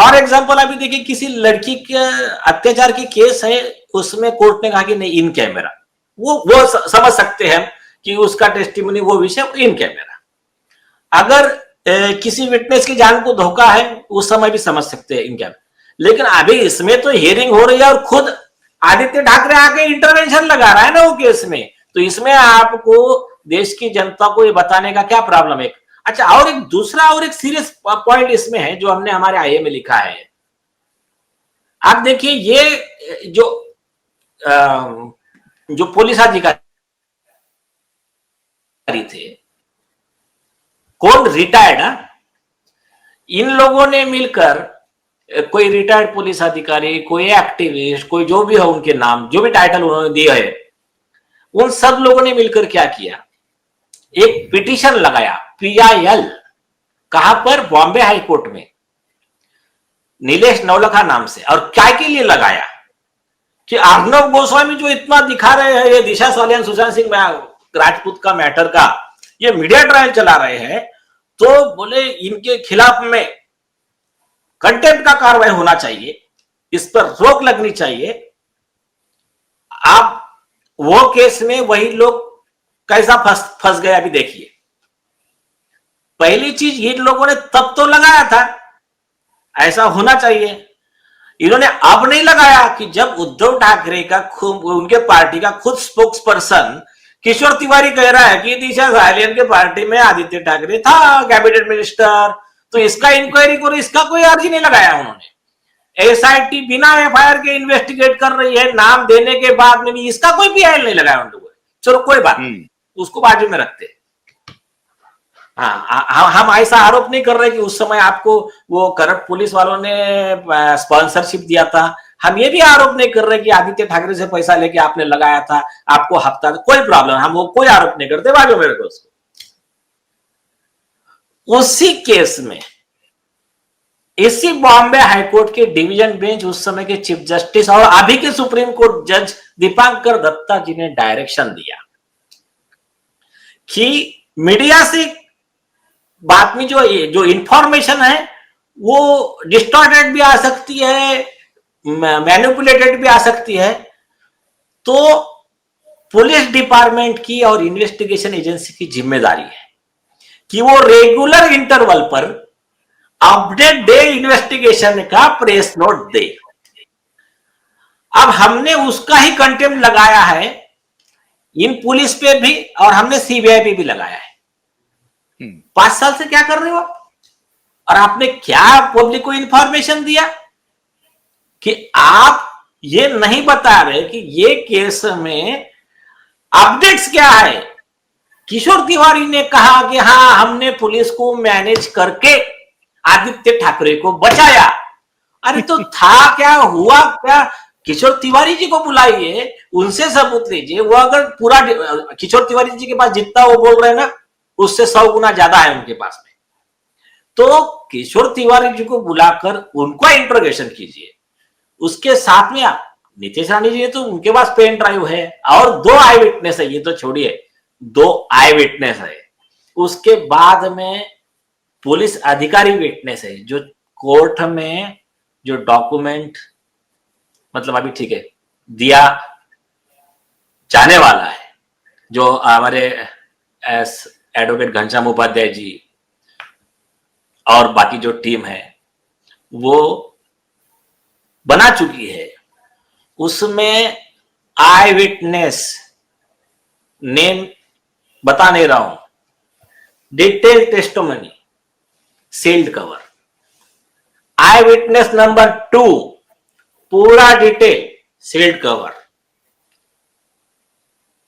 For example अभी देखिए किसी लड़की के अत्याचार की केस है, उसमें कोर्ट ने कहा कि नहीं इन कैमरा, वो समझ सकते हैं कि उसका टेस्टिमनी वो विषय इन कैमरा। अगर किसी विटनेस की जान को धोखा है उस समय भी समझ सकते हैं इन कैमरा, लेकिन अभी इसमें तो हियरिंग हो रही है और खुद आदित्य ठाकरे आके इंटरवेंशन लगा रहा है ना वो केस में, तो इसमें आपको देश की जनता को ये बताने का क्या प्रॉब्लम है? अच्छा, और एक दूसरा और एक सीरियस पॉइंट इसमें है जो हमने हमारे आईए में लिखा है। आप देखिए ये जो पुलिस अधिकारी थे, कौन रिटायर्ड, इन लोगों ने मिलकर, कोई रिटायर्ड पुलिस अधिकारी, कोई एक्टिविस्ट, कोई जो भी हो, उनके नाम जो भी टाइटल उन्होंने दिए है, उन सब लोगों ने मिलकर क्या किया, एक पिटीशन लगाया PIL, कहां पर, बॉम्बे हाई कोर्ट में, नीलेश नवलखा नाम से। और क्या के लिए लगाया कि अर्नब गोस्वामी जो इतना दिखा रहे हैं ये दिशा सालियान सुशांत सिंह राजपूत का मैटर का ये मीडिया ट्रायल चला रहे हैं, तो बोले इनके खिलाफ में कंटेम्प्ट का कार्रवाई होना चाहिए, इस पर रोक लगनी चाहिए। आप वो केस में वही लोग कैसा फंस गए अभी देखिए। पहली चीज इन लोगों ने तब तो लगाया था, ऐसा होना चाहिए, इन्होंने अब नहीं लगाया कि जब उद्धव ठाकरे का उनके पार्टी का खुद स्पोक्स पर्सन किशोर तिवारी कह रहा है कि दिशा सालियन के पार्टी में आदित्य ठाकरे था कैबिनेट मिनिस्टर, तो इसका इंक्वायरी करो, इसका कोई अर्जी नहीं लगाया उन्होंने। SIT बिना FIR के इन्वेस्टिगेट कर रही है, नाम देने के बाद में भी इसका कोई PIL नहीं लगाया उन लोगों ने। चलो कोई बात नहीं, उसको बाजू में रखते। हाँ, हम ऐसा आरोप नहीं कर रहे कि उस समय आपको वो करप्ट पुलिस वालों ने स्पॉन्सरशिप दिया था, हम ये भी आरोप नहीं कर रहे कि आदित्य ठाकरे से पैसा लेके आपने लगाया था, आपको हफ्ता, कोई प्रॉब्लम, हम वो कोई आरोप नहीं करते, बाजू में रखो उसको। उसी केस में इसी बॉम्बे हाईकोर्ट के डिवीजन बेंच, उस समय के चीफ जस्टिस और अभी के सुप्रीम कोर्ट जज दीपांकर दत्ता जी ने डायरेक्शन दिया कि मीडिया से बात में जो इंफॉर्मेशन है वो डिस्टॉर्टेड भी आ सकती है, मैनिपुलेटेड भी आ सकती है, तो पुलिस डिपार्टमेंट की और इन्वेस्टिगेशन एजेंसी की जिम्मेदारी है कि वो रेगुलर इंटरवल पर अपडेट दे, इन्वेस्टिगेशन का प्रेस नोट दे। अब हमने उसका ही कंटेम्प्ट लगाया है इन पुलिस पे भी और हमने CBI पे भी लगाया है। 5 साल से क्या कर रहे हो आप? और आपने क्या पब्लिक को इंफॉर्मेशन दिया कि आप ये नहीं बता रहे कि ये केस में अपडेट्स क्या है। किशोर तिवारी ने कहा कि हाँ हमने पुलिस को मैनेज करके आदित्य ठाकरे को बचाया। अरे तो था क्या, हुआ क्या? किशोर तिवारी जी को बुलाइए, उनसे सबूत लीजिए। वो अगर पूरा किशोर तिवारी जी के पास जितना वो बोल रहे हैं ना उससे 100 गुना ज्यादा है उनके पास में, तो किशोर तिवारी जी को बुलाकर उनको इंट्रोगेशन कीजिए। उसके साथ में आप नीतीश रानी जी, तो उनके पास पेन ड्राइव है और 2 आई विटनेस है, ये तो छोड़िए 2 आई विटनेस है। उसके बाद में पुलिस अधिकारी विटनेस है जो कोर्ट में जो डॉक्यूमेंट मतलब अभी ठीक है दिया जाने वाला है, जो हमारे एडवोकेट घनश्याम उपाध्याय जी और बाकी जो टीम है वो बना चुकी है, उसमें आई विटनेस नेम बता नहीं रहा हूं, डिटेल टेस्टिमनी सील्ड कवर, आई विटनेस नंबर 2 पूरा डिटेल सील्ड कवर।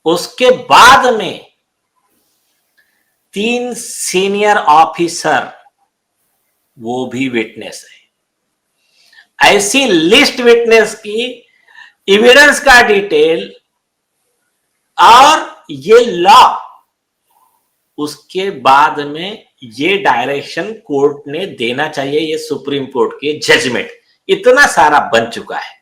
उसके बाद में 3 सीनियर ऑफिसर वो भी विटनेस है। ऐसी लिस्ट विटनेस की, एविडेंस का डिटेल और ये लॉ, उसके बाद में ये डायरेक्शन कोर्ट ने देना चाहिए, ये सुप्रीम कोर्ट के जजमेंट, इतना सारा बन चुका है।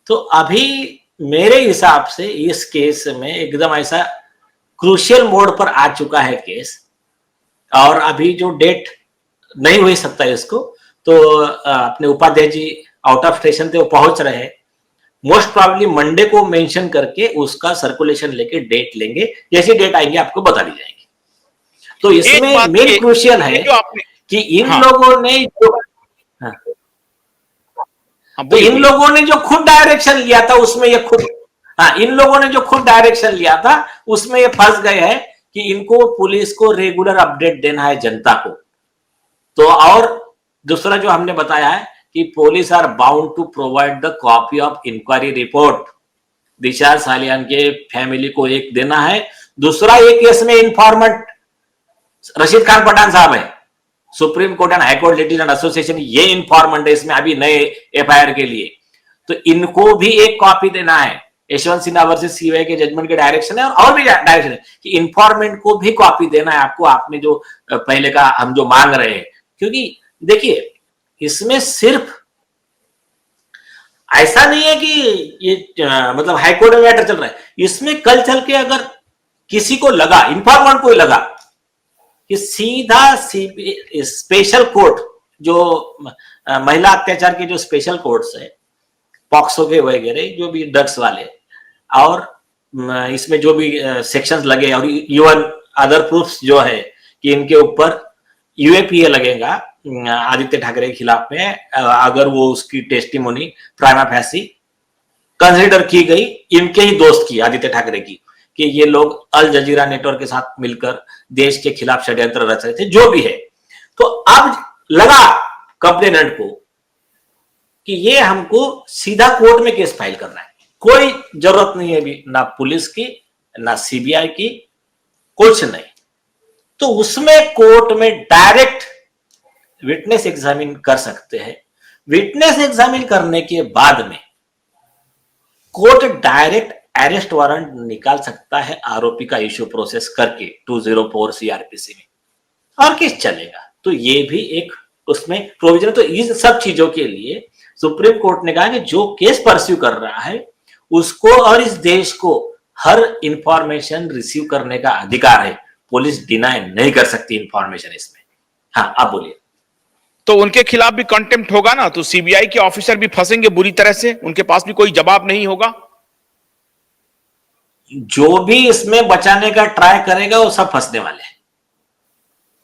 तो अभी मेरे हिसाब से इस केस में एकदम ऐसा क्रूशियल मोड पर आ चुका है केस, और अभी जो डेट नहीं हो सकता इसको, तो अपने Upadhyay ji out of station थे, वो पहुंच रहे हैं। मोस्ट प्रॉब्ली मंडे को मेंशन करके उसका सर्कुलेशन लेके डेट लेंगे, जैसी डेट आएंगे आपको बता दी जाएगी। तो इसमें मेन क्रूशियल है कि इन लोगों ने जो तो इन लोगों ने जो खुद डायरेक्शन लिया था उसमें ये खुद इन लोगों ने जो खुद डायरेक्शन लिया था उसमें ये फंस गए हैं कि इनको पुलिस को रेगुलर अपडेट देना है जनता को। तो और दूसरा जो हमने बताया है कि police are bound to provide the copy of inquiry report. Disha Salian के फैमिली को एक देना है। दूसरा, एक केस में इन्फॉर्मेंट रशीद खान पठान साहब है, supreme court and high court litigant association, ये इन्फॉर्मेंट है इसमें अभी नए एफआईआर के लिए, तो इनको भी एक कॉपी देना है। यशवंत सिन्हा वर्सेस सीबीआई के जजमेंट के डायरेक्शन है और भी डायरेक्शन है कि इन्फॉर्मेंट को भी कॉपी देना है आपको, आपने जो पहले का हम जो मांग रहे हैं। क्योंकि देखिए इसमें सिर्फ ऐसा नहीं है कि ये मतलब हाईकोर्ट में मैटर चल रहा है, इसमें कल चल के अगर किसी को लगा, इन्फॉर्मेंट को लगा कि सीधा स्पेशल कोर्ट जो महिला अत्याचार के जो स्पेशल कोर्ट्स है, पॉक्सो के वगैरह जो भी ड्रग्स वाले, और इसमें जो भी सेक्शंस लगे और इवन अदर प्रूफ्स जो है कि इनके ऊपर यूएपीए लगेगा आदित्य ठाकरे के खिलाफ में, अगर वो उसकी टेस्टिमोनी प्राइमा फैसी कंसिडर की गई, इनके ही दोस्त की, आदित्य ठाकरे की, कि ये लोग अल जजीरा नेटवर्क के साथ मिलकर देश के खिलाफ षड्यंत्र रच रहे थे, जो भी है। तो अब लगा कंप्लेनेंट को कि ये हमको सीधा कोर्ट में केस फाइल करना है, कोई जरूरत नहीं है अभी ना पुलिस की ना सीबीआई की, कुछ नहीं। तो उसमें कोर्ट में डायरेक्ट विटनेस एग्जामिन कर सकते हैं। विटनेस एग्जामिन करने के बाद में कोर्ट डायरेक्ट अरेस्ट वारंट निकाल सकता है आरोपी का इश्यू प्रोसेस करके 204 सीआरपीसी में, और केस चलेगा। तो ये भी एक उसमें प्रोविजन। तो इन सब चीजों के लिए सुप्रीम कोर्ट ने कहा कि जो केस परस्यू कर रहा है उसको और इस देश को हर इंफॉर्मेशन रिसीव करने का अधिकार है। पुलिस डिनाई नहीं कर सकती इंफॉर्मेशन इसमें। हाँ, आप बोलिए। तो उनके खिलाफ भी कंटेम्प्ट होगा ना, तो सीबीआई के ऑफिसर भी फंसेंगे बुरी तरह से, उनके पास भी कोई जवाब नहीं होगा। जो भी इसमें बचाने का ट्राई करेगा वो सब फंसने वाले हैं।